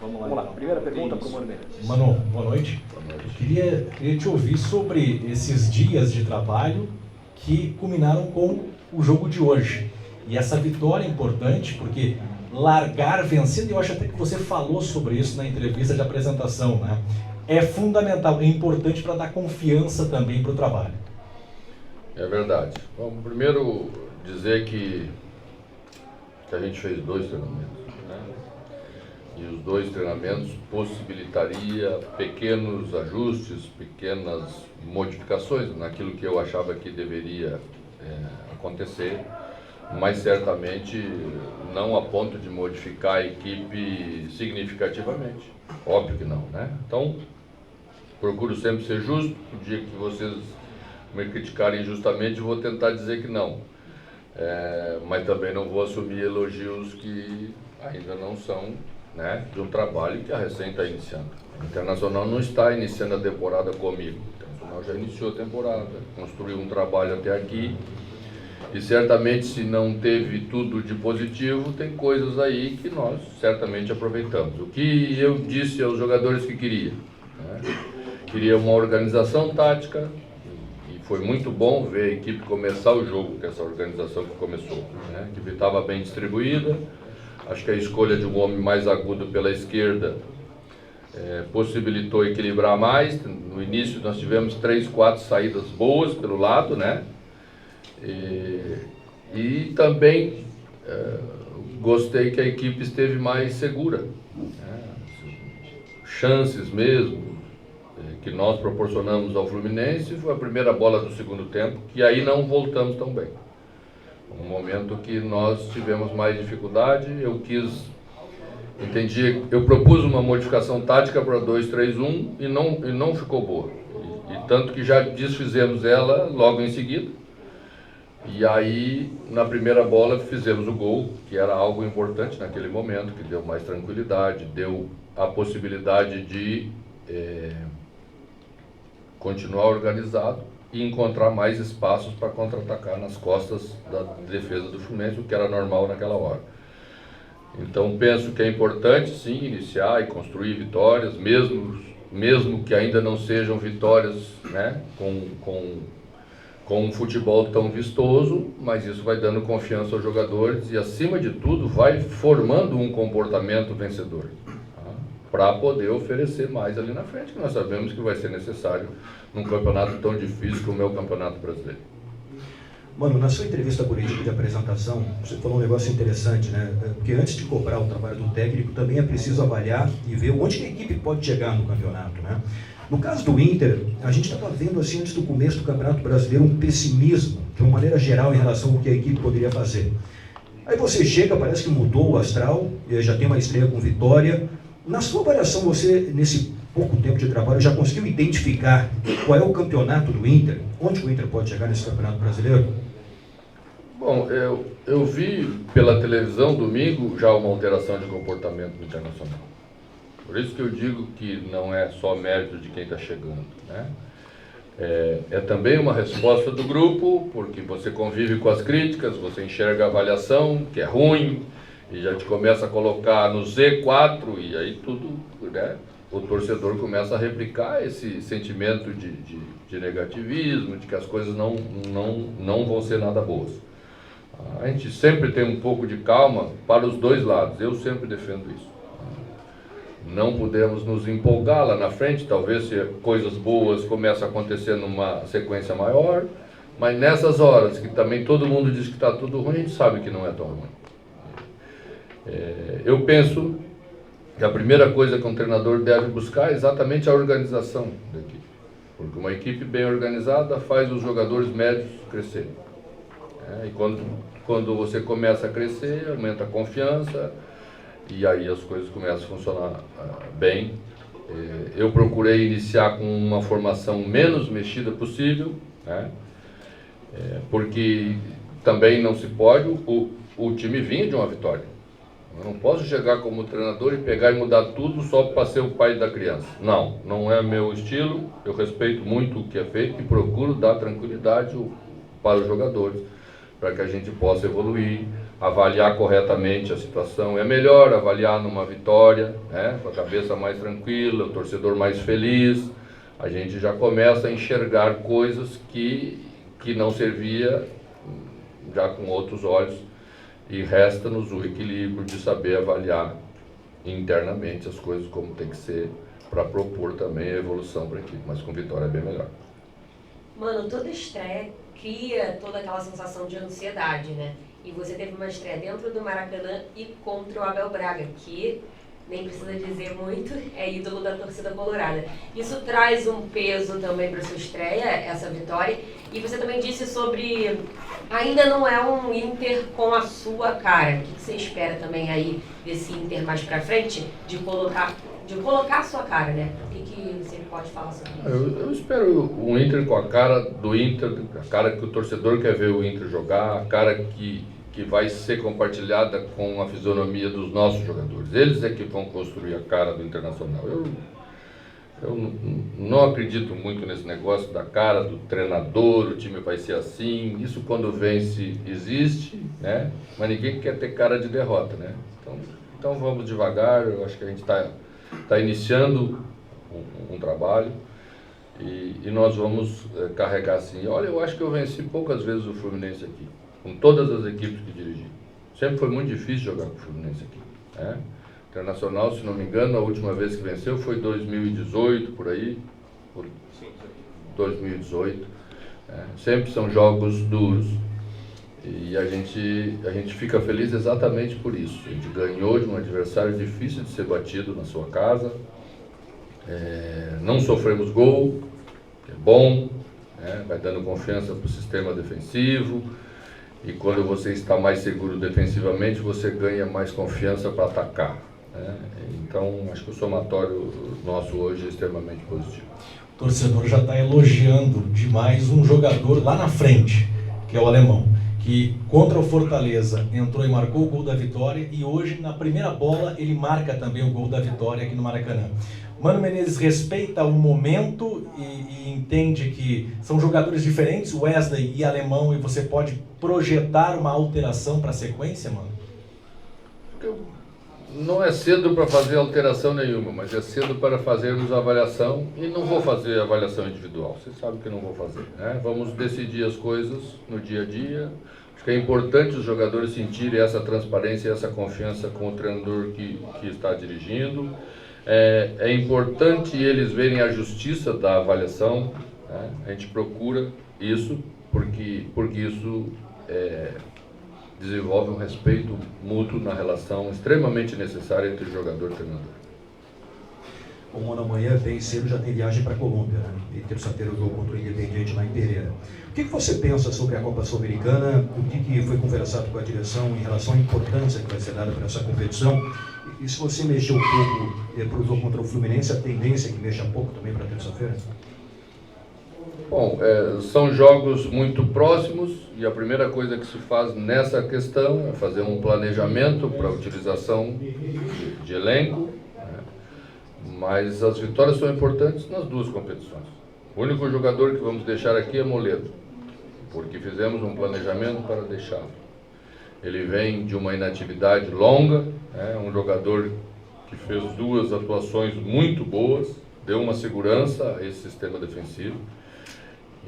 Vamos lá. Primeira pergunta para o Mano Menezes. Mano, boa noite. Queria te ouvir sobre esses dias de trabalho que culminaram com o jogo de hoje. E essa vitória é importante porque largar vencendo, e eu acho até que você falou sobre isso na entrevista de apresentação, né? É fundamental, é importante para dar confiança também para o trabalho. É verdade. Vamos primeiro dizer que a gente fez 2 treinamentos, né? E os 2 treinamentos possibilitaria pequenos ajustes, pequenas modificações naquilo que eu achava que deveria acontecer, mas certamente não a ponto de modificar a equipe significativamente. Óbvio que não, né? Então, procuro sempre ser justo. O dia que vocês me criticarem injustamente, vou tentar dizer que não. Mas também não vou assumir elogios que ainda não são, né, de um trabalho que a recém está iniciando. O Internacional não está iniciando a temporada comigo. O Internacional já iniciou a temporada, construiu um trabalho até aqui. E certamente, se não teve tudo de positivo, tem coisas aí que nós certamente aproveitamos. O que eu disse aos jogadores que queria, né? Queria uma organização tática, e foi muito bom ver a equipe começar o jogo com essa organização que começou, né? A equipe estava bem distribuída. Acho que a escolha de um homem mais agudo pela esquerda possibilitou equilibrar mais. No início nós tivemos 3, 4 saídas boas pelo lado, né? E também gostei que a equipe esteve mais segura, né? Chances mesmo que nós proporcionamos ao Fluminense foi a primeira bola do segundo tempo, que aí não voltamos tão bem. Um momento que nós tivemos mais dificuldade. Eu propus uma modificação tática para 2-3-1 e não ficou boa. E tanto que já desfizemos ela logo em seguida. E aí, na primeira bola, fizemos o gol, que era algo importante naquele momento, que deu mais tranquilidade, deu a possibilidade de continuar organizado e encontrar mais espaços para contra-atacar nas costas da defesa do Fluminense, o que era normal naquela hora. Então penso que é importante sim iniciar e construir vitórias, mesmo que ainda não sejam vitórias, né, com um futebol tão vistoso, mas isso vai dando confiança aos jogadores e, acima de tudo, vai formando um comportamento vencedor, para poder oferecer mais ali na frente, que nós sabemos que vai ser necessário num campeonato tão difícil como é o Campeonato Brasileiro. Mano, na sua entrevista política de apresentação, você falou um negócio interessante, né? Porque antes de cobrar o trabalho do técnico, também é preciso avaliar e ver onde que a equipe pode chegar no campeonato, né? No caso do Inter, a gente estava vendo, assim, antes do começo do Campeonato Brasileiro, um pessimismo, de uma maneira geral, em relação ao que a equipe poderia fazer. Aí você chega, parece que mudou o astral, já tem uma estreia com vitória. Na sua avaliação, você, nesse pouco tempo de trabalho, já conseguiu identificar qual é o campeonato do Inter? Onde o Inter pode chegar nesse Campeonato Brasileiro? Bom, eu vi pela televisão domingo já uma alteração de comportamento no Internacional. Por isso que eu digo que não é só mérito de quem está chegando, né? É também uma resposta do grupo, porque você convive com as críticas, você enxerga a avaliação, que é ruim, e já te começa a colocar no Z4, e aí tudo, né? O torcedor começa a replicar esse sentimento de negativismo, de que as coisas não vão ser nada boas. A gente sempre tem um pouco de calma para os dois lados, eu sempre defendo isso. Não podemos nos empolgar lá na frente, talvez se coisas boas comecem a acontecer numa sequência maior, mas nessas horas que também todo mundo diz que está tudo ruim, a gente sabe que não é tão ruim. Eu penso que a primeira coisa que um treinador deve buscar é exatamente a organização da equipe, porque uma equipe bem organizada faz os jogadores médios crescerem. E quando você começa a crescer, aumenta a confiança, e aí as coisas começam a funcionar bem. Eu procurei iniciar com uma formação menos mexida possível, né? Porque também não se pode, o time vinha de uma vitória. Eu não posso chegar como treinador e pegar e mudar tudo só para ser o pai da criança. Não é meu estilo. Eu respeito muito o que é feito e procuro dar tranquilidade para os jogadores, para que a gente possa evoluir, avaliar corretamente a situação. É melhor avaliar numa vitória, né, com a cabeça mais tranquila, o torcedor mais feliz. A gente já começa a enxergar coisas que não servia já com outros olhos, e resta-nos o equilíbrio de saber avaliar internamente as coisas como tem que ser, para propor também a evolução para a equipe, mas com vitória é bem melhor. Mano, toda estreia cria toda aquela sensação de ansiedade, né? E você teve uma estreia dentro do Maracanã e contra o Abel Braga, que nem precisa dizer muito, é ídolo da torcida colorada. Isso traz um peso também para sua estreia, essa vitória. E você também disse sobre, ainda não é um Inter com a sua cara. O que você espera também aí desse Inter mais para frente, de colocar a sua cara, né? O que você pode falar sobre isso? Eu espero um Inter com a cara do Inter, a cara que o torcedor quer ver o Inter jogar, a cara que vai ser compartilhada com a fisionomia dos nossos jogadores. Eles é que vão construir a cara do Internacional. Eu não acredito muito nesse negócio da cara do treinador, o time vai ser assim. Isso quando vence existe, né? Mas ninguém quer ter cara de derrota, né? Então vamos devagar. Eu acho que a gente está iniciando um trabalho e nós vamos carregar assim. Olha, eu acho que eu venci poucas vezes o Fluminense aqui, com todas as equipes que dirigi. Sempre foi muito difícil jogar com o Fluminense aqui, né? Internacional, se não me engano, a última vez que venceu foi 2018, por aí, 2018. Sempre são jogos duros e a gente fica feliz exatamente por isso. A gente ganhou de um adversário difícil de ser batido na sua casa, não sofremos gol, que é bom, né? Vai dando confiança para o sistema defensivo. E quando você está mais seguro defensivamente, você ganha mais confiança para atacar, né? Então, acho que o somatório nosso hoje é extremamente positivo. O torcedor já está elogiando demais um jogador lá na frente, que é o alemão, que contra o Fortaleza entrou e marcou o gol da vitória, e hoje, na primeira bola, ele marca também o gol da vitória aqui no Maracanã. Mano Menezes respeita o momento e entende que são jogadores diferentes, Wesley e Alemão, e você pode projetar uma alteração para a sequência, mano? Não é cedo para fazer alteração nenhuma, mas é cedo para fazermos a avaliação, e não vou fazer avaliação individual, você sabe que não vou fazer, né? Vamos decidir as coisas no dia a dia. Acho que é importante os jogadores sentirem essa transparência e essa confiança com o treinador que está dirigindo. É importante eles verem a justiça da avaliação, né? A gente procura isso porque isso desenvolve um respeito mútuo na relação extremamente necessária entre jogador e treinador. Bom, amanhã, bem cedo, já tem viagem para a Colômbia, né? E terça-feira o jogo contra o Independiente lá em Pereira. O que você pensa sobre a Copa Sul-Americana? O que foi conversado com a direção em relação à importância que vai ser dada para essa competição? E se você mexer um pouco para o jogo contra o Fluminense, a tendência é que mexa um pouco também para terça-feira? Bom, são jogos muito próximos e a primeira coisa que se faz nessa questão é fazer um planejamento para a utilização de elenco, né? Mas as vitórias são importantes nas duas competições. O único jogador que vamos deixar aqui é Moledo, porque fizemos um planejamento para deixá-lo. Ele vem de uma inatividade longa, um jogador que fez duas atuações muito boas, deu uma segurança a esse sistema defensivo.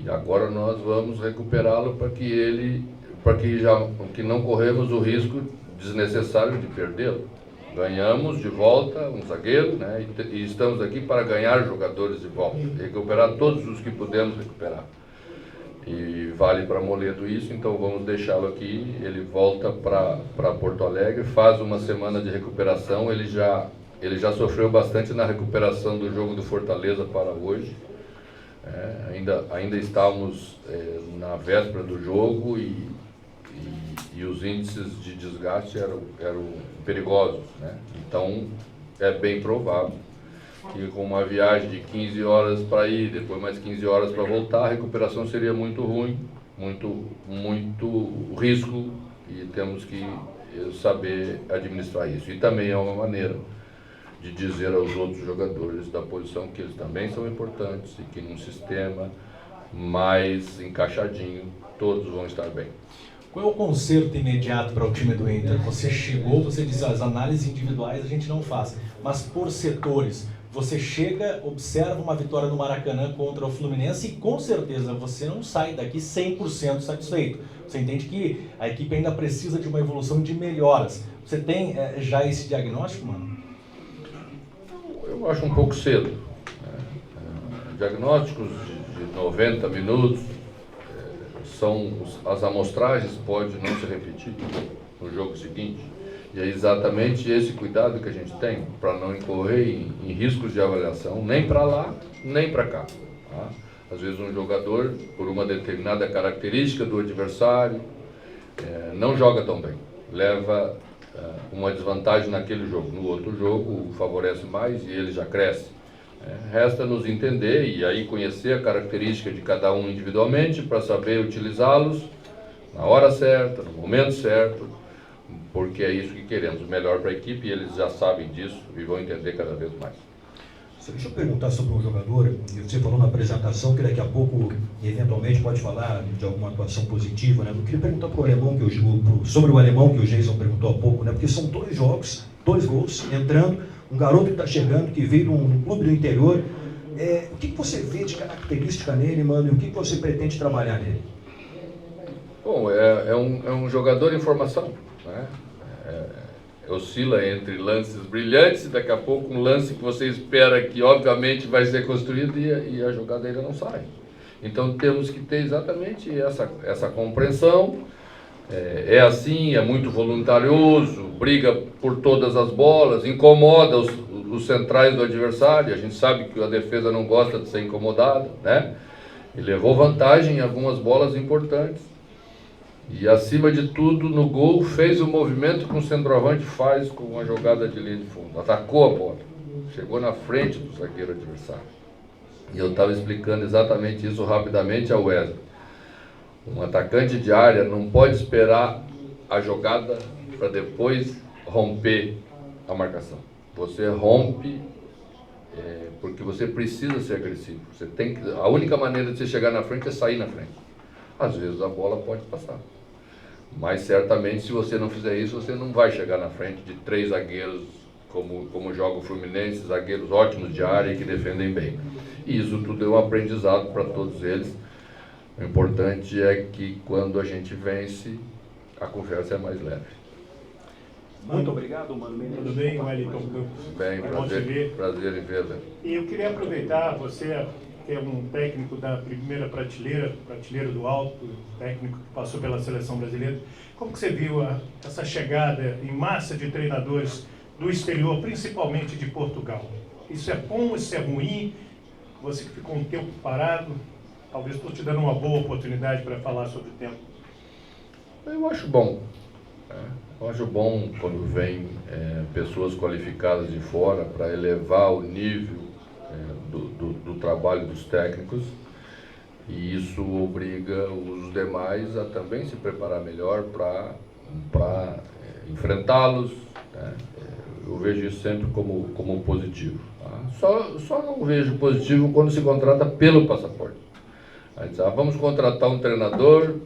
E agora nós vamos recuperá-lo para que não corremos o risco desnecessário de perdê-lo. Ganhamos de volta um zagueiro, né? E estamos aqui para ganhar jogadores de volta, recuperar todos os que pudemos recuperar. E vale para Moledo isso, então vamos deixá-lo aqui. Ele volta para Porto Alegre, faz uma semana de recuperação. Ele já sofreu bastante na recuperação do jogo do Fortaleza para hoje. Ainda estávamos na véspera do jogo e os índices de desgaste eram perigosos, né? Então é bem provável que com uma viagem de 15 horas para ir, depois mais 15 horas para voltar, a recuperação seria muito ruim, muito risco, e temos que saber administrar isso. E também é uma maneira de dizer aos outros jogadores da posição que eles também são importantes e que num sistema mais encaixadinho todos vão estar bem. Qual é o conserto imediato para o time do Inter? Você chegou, você disse, as análises individuais a gente não faz, mas por setores, você chega, observa uma vitória no Maracanã contra o Fluminense e com certeza você não sai daqui 100% satisfeito. Você entende que a equipe ainda precisa de uma evolução, de melhoras. Você tem já esse diagnóstico, mano? Eu acho um pouco cedo. Diagnósticos de 90 minutos, as amostragens podem não se repetir no jogo seguinte. E é exatamente esse cuidado que a gente tem para não incorrer em riscos de avaliação, nem para lá, nem para cá. Tá? Às vezes um jogador, por uma determinada característica do adversário, não joga tão bem, leva uma desvantagem naquele jogo. No outro jogo, favorece mais e ele já cresce. Resta nos entender e aí conhecer a característica de cada um individualmente para saber utilizá-los na hora certa, no momento certo, porque é isso que queremos, o melhor para a equipe e eles já sabem disso e vão entender cada vez mais. Deixa eu perguntar sobre um jogador, você falou na apresentação que daqui a pouco, eventualmente, pode falar de alguma atuação positiva, né? Eu queria perguntar para o alemão, sobre o alemão que o Jason perguntou há pouco, né? Porque são 2 jogos, 2 gols, entrando, um garoto que está chegando, que veio de um clube do interior. O que você vê de característica nele, mano, e o que você pretende trabalhar nele? Bom, é um jogador em formação, né? Oscila entre lances brilhantes e daqui a pouco um lance que você espera que obviamente vai ser construído e a jogada ainda não sai. Então temos que ter exatamente essa compreensão. É assim, é muito voluntarioso, briga por todas as bolas, incomoda os centrais do adversário. A gente sabe que a defesa não gosta de ser incomodada, né? E levou vantagem em algumas bolas importantes. E, acima de tudo, no gol, fez o movimento que um centroavante faz com uma jogada de linha de fundo. Atacou a bola, chegou na frente do zagueiro adversário. E eu estava explicando exatamente isso rapidamente ao Wesley. Um atacante de área não pode esperar a jogada para depois romper a marcação. Você rompe porque você precisa ser agressivo. A única maneira de você chegar na frente é sair na frente. Às vezes a bola pode passar. Mas certamente se você não fizer isso, você não vai chegar na frente de 3 zagueiros, como joga o Fluminense, zagueiros ótimos de área e que defendem bem. E isso tudo é um aprendizado para todos eles. O importante é que quando a gente vence, a conversa é mais leve. Muito obrigado, mano. Tudo bem, Wellington Campos? Bem, prazer em vê-la. E eu queria aproveitar, você que é um técnico da primeira prateleira do alto, técnico que passou pela seleção brasileira, como que você viu essa chegada em massa de treinadores do exterior, principalmente de Portugal? Isso é bom, isso é ruim? Você que ficou um tempo parado, talvez estou te dando uma boa oportunidade para falar sobre o tempo. Eu acho bom. Eu acho bom quando vem pessoas qualificadas de fora para elevar o nível do trabalho dos técnicos, e isso obriga os demais a também se preparar melhor para enfrentá-los, né? Eu vejo isso sempre como positivo. Tá? Só não vejo positivo quando se contrata pelo passaporte. A gente diz, vamos contratar um treinador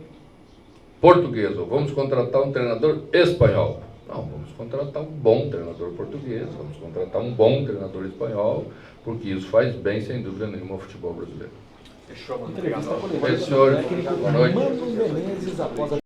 português, ou vamos contratar um treinador espanhol. Não, vamos contratar um bom treinador português, vamos contratar um bom treinador espanhol, porque isso faz bem, sem dúvida nenhuma, ao futebol brasileiro. Fechou, mano. Entrevista Oi, senhor. Boa noite. Mano Menezes após a